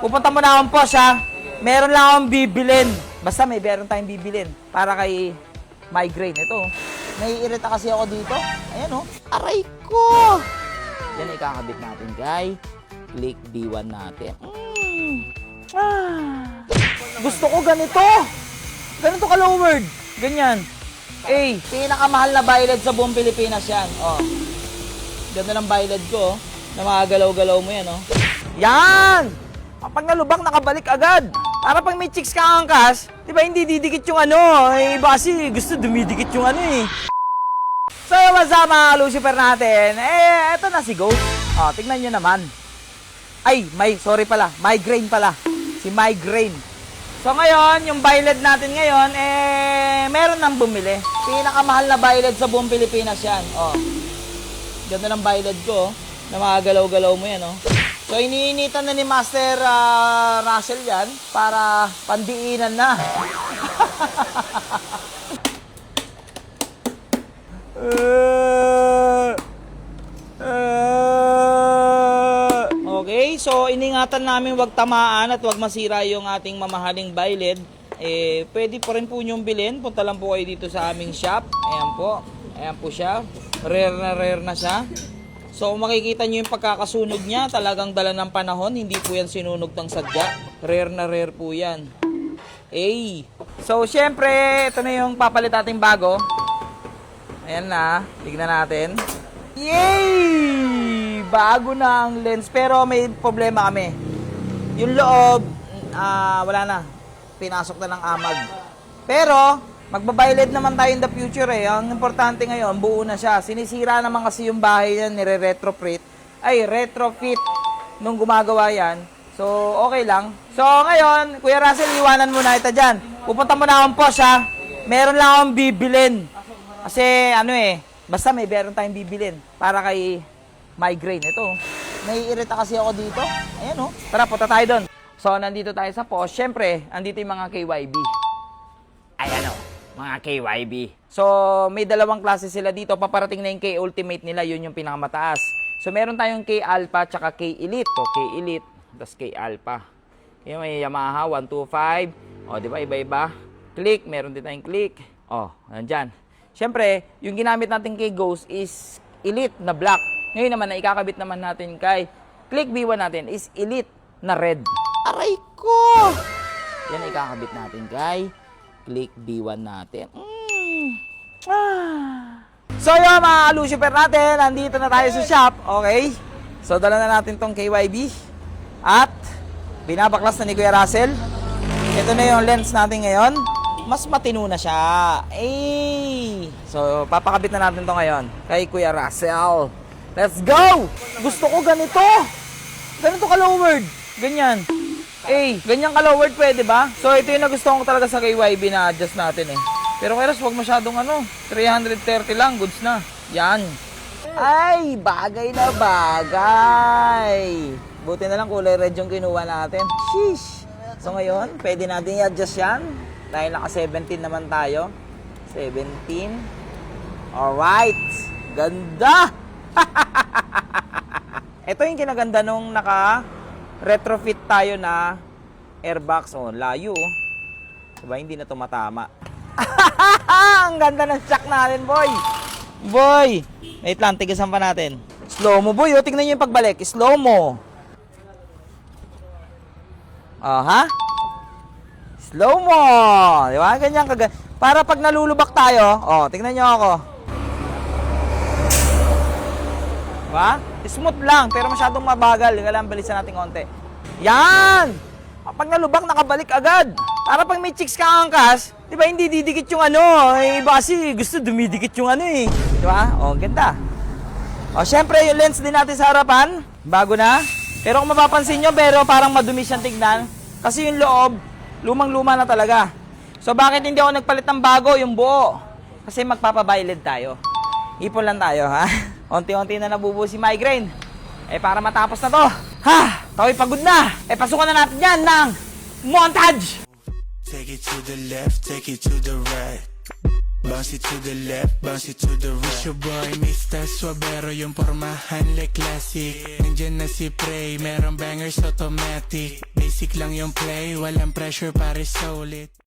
pupunta muna akong posh ha. Meron lang akong bibilin. Basta meron tayong bibilin para kay migraine. Ito, naiirita kasi ako dito. Ayan oh, aray ko. Yan ikakabit natin, guys. Click B1 natin. Gusto ko ganito. Ganito ka-lowered. Ganyan. Pinakamahal na Byled sa buong Pilipinas yan. Oh. Ganda ng Byled ko, na mga galaw-galaw mo yan, oh. Yan! Pag nalubak, nakabalik agad. Para pag may chicks ka angkas, di ba hindi didikit yung ano? Iba kasi gusto dumidikit yung ano eh. So, what's up mga Lucifer natin? Eto na si Ghost. Oh, tignan nyo naman. Sorry pala. Migraine pala. Si Migraine. So ngayon, yung Byled natin ngayon, meron nang bumili. Pinakamahal na Byled sa buong Pilipinas yan. Oh. Ganda ng Byled ko, na mga galaw-galaw mo yan, oh. So iniinitan na ni Master Russell yan para pandiinan na. Okay, so iningatan namin wag tamaan at wag masira yung ating mamahaling Byled. Pwede pa rin po nyong bilhin. Punta lang po kayo dito sa aming shop. Ayan po. Ayan po siya. Rare na siya. So makikita nyo yung pagkakasunog niya. Talagang dala ng panahon. Hindi po yan sinunog ng sadya. Rare na rare po yan. So syempre, ito na yung papalit ating bago. Ayan na. Tignan natin. Yay! Bago na ang lens. Pero may problema kami. Yung loob, wala na. Pinasok na ng amag. Pero, magbabayled naman tayo in the future eh. Ang importante ngayon, buo na siya. Sinisira naman kasi yung bahay yan, retrofit nung gumagawa yan. So, okay lang. So, ngayon, Kuya Russell, iwanan mo na ito dyan. Pupunta mo na akong posh ha. Meron lang akong bibilin. Kasi, basta meron tayong bibilin para kay migraine. Ito, naiirita kasi ako dito. Ayan oh. Tara, punta tayo doon. So, nandito tayo sa post. Siyempre, andito yung mga KYB. Ayan o, mga KYB. So, may dalawang klase sila dito. Paparating na yung K-Ultimate nila. Yun yung pinakamataas. So, meron tayong K-Alpha tsaka K-Elite. O, K-Elite, tapos K-Alpha. Yung may Yamaha 125. O, di ba? Iba-iba. Click, meron din tayong click. O, nandyan. Siyempre, yung ginamit natin kay Ghost is Elite na black. Ngayon naman, na ikakabit naman natin kay Click B1 natin is Elite na red. Aray ko! Yan ikakabit natin kay Click B1 natin. So yun mga Lucifer natin, nandito na tayo sa shop. Okay? So dala na natin tong KYB. At binabaklas na ni Kuya Russell. Ito na yung lens natin ngayon. Mas matino na siya. So papakabit na natin to ngayon kay Kuya Russell. Let's go! Gusto ko ganito. Ganito ka-lowered. Ganyan. Ganyan ka-lowered pwede ba? So, ito yung nagustuhan ko talaga sa KYB na adjust natin eh. Pero kaya wag masyadong 330 lang, goods na. Yan. Ay, bagay na bagay. Buti na lang kulay red yung kinuha natin. Sheesh. So, ngayon, pwede natin i-adjust yan. Dahil naka 17 naman tayo. 17. Alright. Ganda! Ito yung kinaganda nung naka-retrofit tayo na airbox. Oh, layo. Diba, hindi na tumatama. Ang ganda ng shock natin, boy. Boy! Wait lang, tigasan pa natin. Slow mo, boy. Oh, tingnan nyo yung pagbalik. Slow mo. Ha? Slow mo. Diba? Ganyan kaganda. Para pag nalulubak tayo, tingnan nyo ako. Diba? Smooth lang, pero masyadong mabagal. Kailangan bilisan natin konti. Yan! Pag nalubak, nakabalik agad. Para pag may chicks ka angkas, di ba hindi didikit yung iba kasi gusto dumidikit yung eh. Di ba? Ganda. Syempre, yung lens din natin sa harapan, bago na. Pero kung mapapansin nyo, parang madumi siyang tignan. Kasi yung loob, lumang-luma na talaga. So, bakit hindi ako nagpalit ng bago, yung buo? Kasi magpapabayled tayo. Ipon lang tayo, ha? Unti-unti na nabubuo si migraine. Para matapos na to. Tao'y pagod na. Pasukan na natin yan ng montage! Take it to the left, take it to the right. Bounce it to the left, bounce it to the right. Your boy Mr. Suavero, yung pormahan like classic. Nandyan na si Prey, merong bangers automatic. Basic lang yung play, walang pressure pare solid.